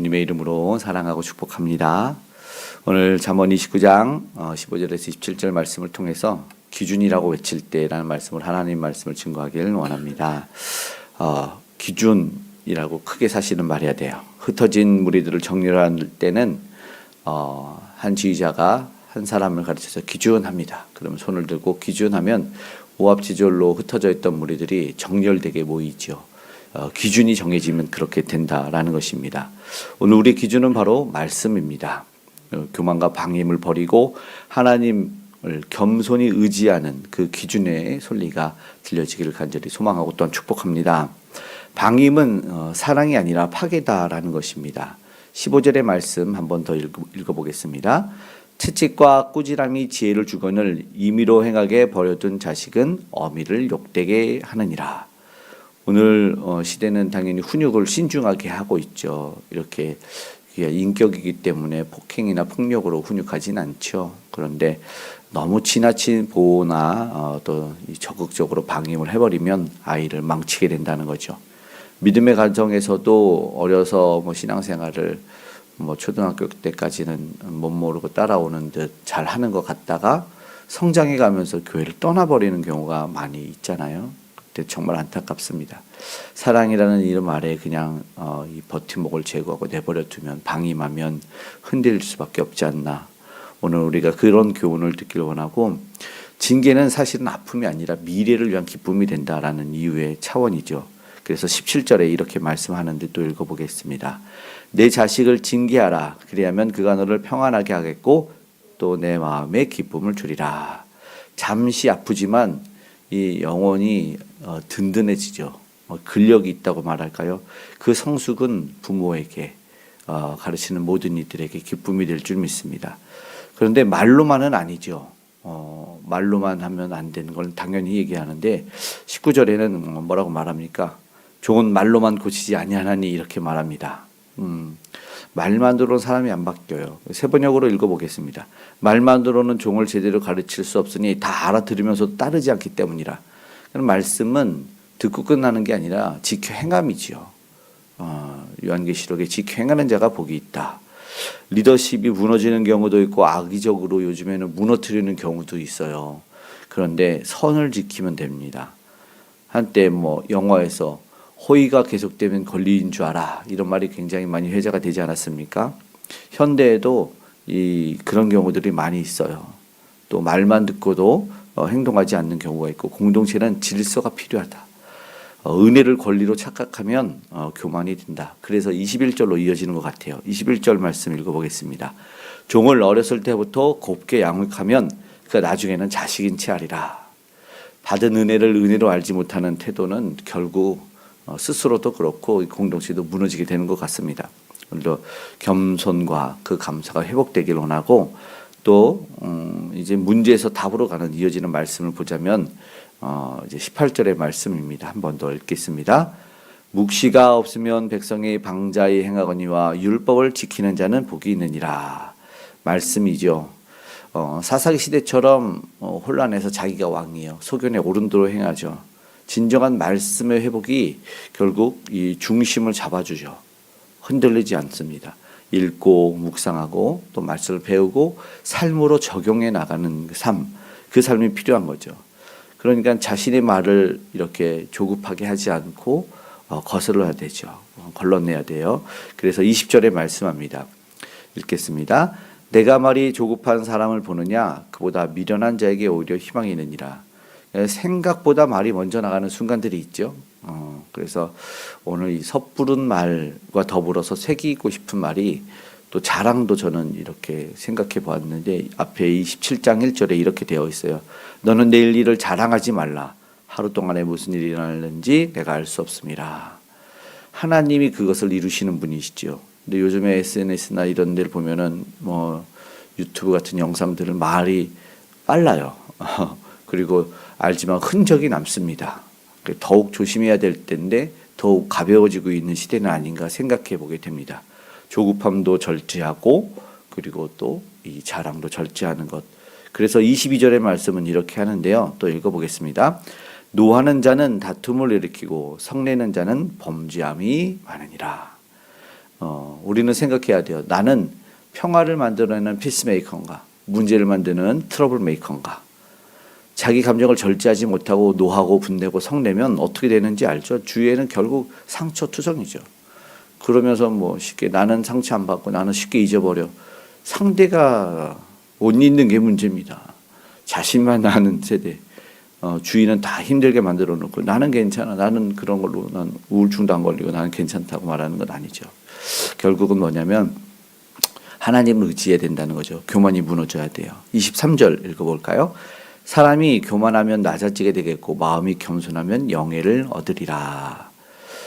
주님의 이름으로 사랑하고 축복합니다. 오늘 잠언 29장 15절에서 27절 말씀을 통해서 기준이라고 외칠 때라는 말씀을 하나님 말씀을 증거하기를 원합니다. 기준이라고 크게 사실은 말해야 돼요. 흩어진 무리들을 정렬할 때는 한 지휘자가 한 사람을 가르쳐서 기준합니다. 그러면 손을 들고 기준하면 오합지졸로 흩어져 있던 무리들이 정렬되게 모이죠. 기준이 정해지면 그렇게 된다라는 것입니다. 오늘 우리 기준은 바로 말씀입니다. 교만과 방임을 버리고 하나님을 겸손히 의지하는 그 기준의 솔리가 들려지기를 간절히 소망하고 또한 축복합니다. 방임은 사랑이 아니라 파괴다라는 것입니다. 15절의 말씀 한 번 더 읽어보겠습니다. 채찍과 꾸지람이 지혜를 주거늘 임의로 행하게 버려둔 자식은 어미를 욕되게 하느니라. 오늘 시대는 당연히 훈육을 신중하게 하고 있죠. 이렇게 인격이기 때문에 폭행이나 폭력으로 훈육하진 않죠. 그런데 너무 지나친 보호나 또 적극적으로 방임을 해버리면 아이를 망치게 된다는 거죠. 믿음의 가정에서도 어려서 신앙생활을 초등학교 때까지는 못 모르고 따라오는 듯 잘하는 것 같다가 성장해 가면서 교회를 떠나버리는 경우가 많이 있잖아요. 그때 정말 안타깝습니다. 사랑이라는 이름 아래 그냥 이 버팀목을 제거하고 내버려 두면 방임하면 흔들릴 수밖에 없지 않나. 오늘 우리가 그런 교훈을 듣기를 원하고, 징계는 사실은 아픔이 아니라 미래를 위한 기쁨이 된다라는 이유의 차원이죠. 그래서 17절에 이렇게 말씀하는데 또 읽어보겠습니다. 내 자식을 징계하라. 그리하면 그가 너를 평안하게 하겠고 또 내 마음에 기쁨을 주리라. 잠시 아프지만 이 영혼이 든든해지죠. 근력이 있다고 말할까요? 그 성숙은 부모에게 가르치는 모든 이들에게 기쁨이 될 줄 믿습니다. 그런데 말로만은 아니죠. 말로만 하면 안 되는 걸 당연히 얘기하는데 19절에는 뭐라고 말합니까? 종은 말로만 고치지 아니하나니 이렇게 말합니다. 말만으로는 사람이 안 바뀌어요. 세 번역으로 읽어보겠습니다. 말만으로는 종을 제대로 가르칠 수 없으니 다 알아들으면서도 따르지 않기 때문이라. 말씀은 듣고 끝나는 게 아니라 지켜 행함이지요. 요한계시록에 지켜 행하는 자가 복이 있다. 리더십이 무너지는 경우도 있고 악의적으로 요즘에는 무너뜨리는 경우도 있어요. 그런데 선을 지키면 됩니다. 한때 영화에서 호의가 계속되면 권리인 줄 알아, 이런 말이 굉장히 많이 회자가 되지 않았습니까? 현대에도 그런 경우들이 많이 있어요. 또 말만 듣고도 행동하지 않는 경우가 있고, 공동체는 질서가 필요하다. 은혜를 권리로 착각하면 교만이 된다. 그래서 21절로 이어지는 것 같아요. 21절 말씀 읽어보겠습니다. 종을 어렸을 때부터 곱게 양육하면 그 나중에는 자식인 채 하리라. 받은 은혜를 은혜로 알지 못하는 태도는 결국 스스로도 그렇고 공동체도 무너지게 되는 것 같습니다. 오늘도 겸손과 그 감사가 회복되길 원하고, 또 이제 문제에서 답으로 가는 이어지는 말씀을 보자면 이제 18절의 말씀입니다. 한 번 더 읽겠습니다. 묵시가 없으면 백성이 방자히 행하거니와 율법을 지키는 자는 복이 있느니라. 말씀이죠. 사사기 시대처럼 혼란해서 자기가 왕이에요. 소견에 오른도로 행하죠. 진정한 말씀의 회복이 결국 이 중심을 잡아주죠. 흔들리지 않습니다. 읽고 묵상하고 또 말씀을 배우고 삶으로 적용해 나가는 그 삶이 필요한 거죠. 그러니까 자신의 말을 이렇게 조급하게 하지 않고 거슬러야 되죠. 걸러내야 돼요. 그래서 20절에 말씀합니다. 읽겠습니다. 내가 말이 조급한 사람을 보느냐? 그보다 미련한 자에게 오히려 희망이 있느니라. 생각보다 말이 먼저 나가는 순간들이 있죠. 그래서 오늘 이 섣부른 말과 더불어서 새기고 싶은 말이, 또 자랑도 저는 이렇게 생각해 보았는데 앞에 27장 1절에 이렇게 되어 있어요. 너는 내일 일을 자랑하지 말라. 하루 동안에 무슨 일이 일어날는지 내가 알 수 없음이라. 하나님이 그것을 이루시는 분이시죠. 근데 요즘에 SNS나 이런 데를 보면은 유튜브 같은 영상들은 말이 빨라요. 그리고 알지만 흔적이 남습니다. 더욱 조심해야 될 때인데 더욱 가벼워지고 있는 시대는 아닌가 생각해 보게 됩니다. 조급함도 절제하고, 그리고 또 이 자랑도 절제하는 것. 그래서 22절의 말씀은 이렇게 하는데요. 또 읽어보겠습니다. 노하는 자는 다툼을 일으키고 성내는 자는 범죄함이 많으니라. 우리는 생각해야 돼요. 나는 평화를 만들어내는 피스메이커인가, 문제를 만드는 트러블 메이커인가. 자기 감정을 절제하지 못하고 노하고 분내고 성내면 어떻게 되는지 알죠? 주위에는 결국 상처투성이죠. 그러면서 뭐 쉽게 나는 상처 안 받고 나는 쉽게 잊어버려. 상대가 못 잊는 게 문제입니다. 자신만 아는 세대. 주위는 다 힘들게 만들어 놓고 나는 괜찮아. 나는 그런 걸로 난 우울증도 안 걸리고 나는 괜찮다고 말하는 건 아니죠. 결국은 뭐냐면 하나님을 의지해야 된다는 거죠. 교만이 무너져야 돼요. 23절 읽어볼까요? 사람이 교만하면 낮아지게 되겠고 마음이 겸손하면 영예를 얻으리라.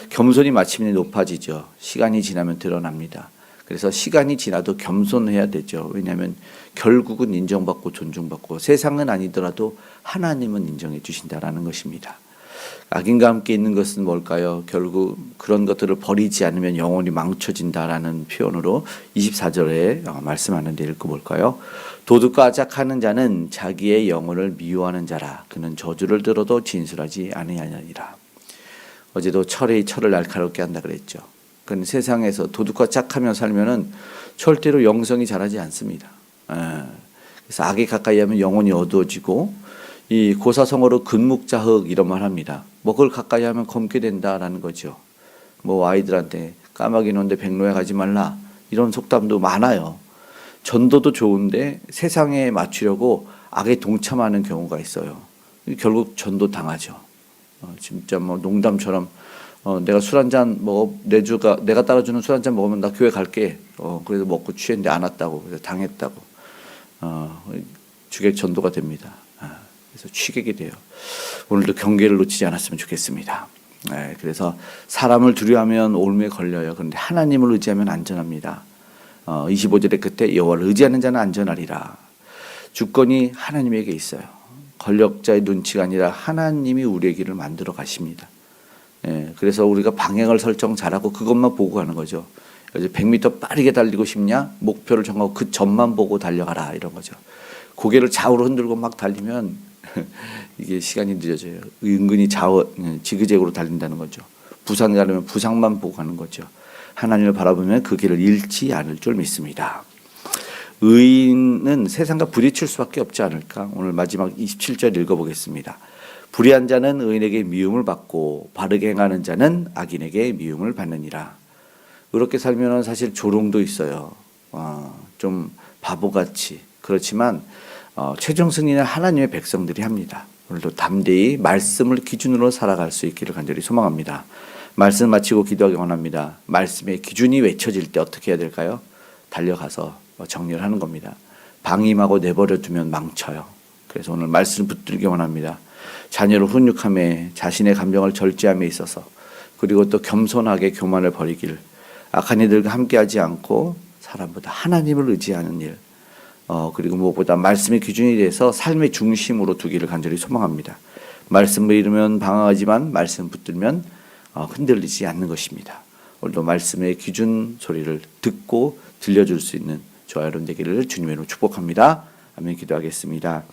겸손이 마침내 높아지죠. 시간이 지나면 드러납니다. 그래서 시간이 지나도 겸손해야 되죠. 왜냐하면 결국은 인정받고 존중받고 세상은 아니더라도 하나님은 인정해 주신다라는 것입니다. 악인과 함께 있는 것은 뭘까요? 결국 그런 것들을 버리지 않으면 영혼이 망쳐진다라는 표현으로 24절에 말씀하는데 읽어볼까요? 도둑과 짝하는 자는 자기의 영혼을 미워하는 자라. 그는 저주를 들어도 진술하지 아니하느니라. 어제도 철이 철을 날카롭게 한다 그랬죠. 그건 세상에서 도둑과 짝하며 살면은 절대로 영성이 자라지 않습니다. 그래서 악에 가까이 하면 영혼이 어두워지고 이 고사성어로 근묵자흑 이런 말 합니다. 뭐 그걸 가까이 하면 검게 된다라는 거죠. 뭐 아이들한테 까마귀 노는데 백로에 가지 말라 이런 속담도 많아요. 전도도 좋은데 세상에 맞추려고 악에 동참하는 경우가 있어요. 결국 전도 당하죠. 진짜 뭐 농담처럼 내가 술 한 잔 먹어 내가 따라주는 술 한 잔 먹으면 나 교회 갈게. 그래서 먹고 취했는데 안 왔다고 그래서 당했다고. 주객 전도가 됩니다. 그래서 취객이 돼요. 오늘도 경계를 놓치지 않았으면 좋겠습니다. 그래서 사람을 두려워하면 올무에 걸려요. 그런데 하나님을 의지하면 안전합니다. 25절의 끝에 여호와를 의지하는 자는 안전하리라. 주권이 하나님에게 있어요. 권력자의 눈치가 아니라 하나님이 우리의 길을 만들어 가십니다. 그래서 우리가 방향을 설정 잘하고 그것만 보고 가는 거죠. 100m 빠르게 달리고 싶냐? 목표를 정하고 그 점만 보고 달려가라 이런 거죠. 고개를 좌우로 흔들고 막 달리면 이게 시간이 늦어져요. 은근히 지그재그로 달린다는 거죠. 부산 가려면 부상만 보고 가는 거죠. 하나님을 바라보면 그 길을 잃지 않을 줄 믿습니다. 의인은 세상과 부딪힐 수밖에 없지 않을까? 오늘 마지막 27절 읽어보겠습니다. 불의한 자는 의인에게 미움을 받고 바르게 행하는 자는 악인에게 미움을 받느니라. 그렇게 살면 사실 조롱도 있어요. 좀 바보같이. 그렇지만 최종 승리는 하나님의 백성들이 합니다. 오늘도 담대히 말씀을 기준으로 살아갈 수 있기를 간절히 소망합니다. 말씀 마치고 기도하기 원합니다. 말씀의 기준이 외쳐질 때 어떻게 해야 될까요? 달려가서 정리를 하는 겁니다. 방임하고 내버려 두면 망쳐요. 그래서 오늘 말씀 붙들기 원합니다. 자녀를 훈육함에 자신의 감정을 절제함에 있어서 그리고 또 겸손하게 교만을 버리길 악한 이들과 함께하지 않고 사람보다 하나님을 의지하는 일 그리고 무엇보다 말씀의 기준이 돼서 삶의 중심으로 두기를 간절히 소망합니다. 말씀을 잃으면 방황하지만 말씀 붙들면 흔들리지 않는 것입니다. 오늘도 말씀의 기준 소리를 듣고 들려줄 수 있는 저와 여러분 되기를 주님으로 축복합니다. 아멘. 기도하겠습니다.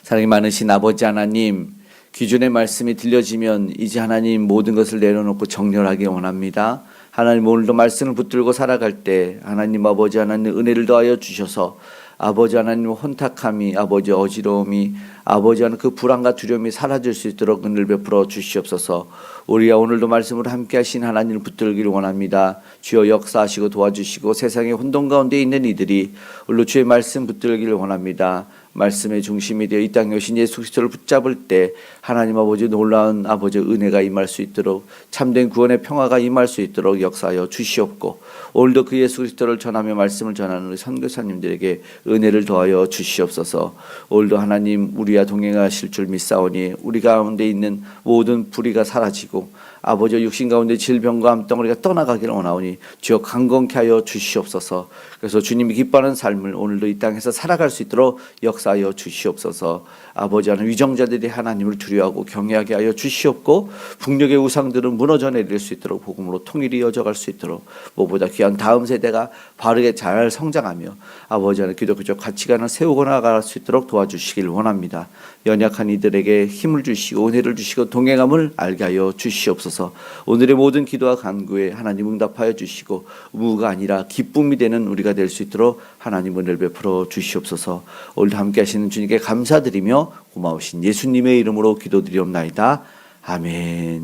사랑이 많으신 아버지 하나님, 기준의 말씀이 들려지면 이제 하나님 모든 것을 내려놓고 정렬하기 원합니다. 하나님 오늘도 말씀을 붙들고 살아갈 때 하나님 아버지 하나님 은혜를 더하여 주셔서 아버지 하나님 혼탁함이 아버지 어지러움이 아버지 하나님 그 불안과 두려움이 사라질 수 있도록 은혜를 베풀어 주시옵소서. 우리가 오늘도 말씀으로 함께 하신 하나님을 붙들기를 원합니다. 주여 역사하시고 도와주시고 세상의 혼돈 가운데 있는 이들이 오늘도 주의 말씀 붙들기를 원합니다. 말씀의 중심이 되어 이 땅에 오신 예수 그리스도를 붙잡을 때 하나님 아버지 놀라운 아버지 은혜가 임할 수 있도록 참된 구원의 평화가 임할 수 있도록 역사하여 주시옵고 오늘도 그 예수 그리스도를 전하며 말씀을 전하는 우리 선교사님들에게 은혜를 더하여 주시옵소서. 오늘도 하나님 우리와 동행하실 줄 믿사오니 우리 가운데 있는 모든 불의가 사라지고 아버지 육신 가운데 질병과 암덩어리가 떠나가기를 원하오니 주여 강건케 하여 주시옵소서. 그래서 주님이 기뻐하는 삶을 오늘도 이 땅에서 살아갈 수 있도록 역사하여 주시옵소서. 아버지 하는 위정자들이 하나님을 두려워하고 경외하게 하여 주시옵고 북녘의 우상들은 무너져 내릴 수 있도록 복음으로 통일이 이어져갈 수 있도록 무엇보다 귀한 다음 세대가 바르게 잘 성장하며 아버지 하는 기독교적 가치관을 세우고 나아갈 수 있도록 도와주시길 원합니다. 연약한 이들에게 힘을 주시고 은혜를 주시고 동행함을 알게 하여 주시옵소서. 주옵소서. 오늘의 모든 기도와 간구에 하나님 응답하여 주시고 의무가 아니라 기쁨이 되는 우리가 될 수 있도록 하나님 은혜를 베풀어 주시옵소서. 오늘도 함께 하시는 주님께 감사드리며 고마우신 예수님의 이름으로 기도드리옵나이다. 아멘.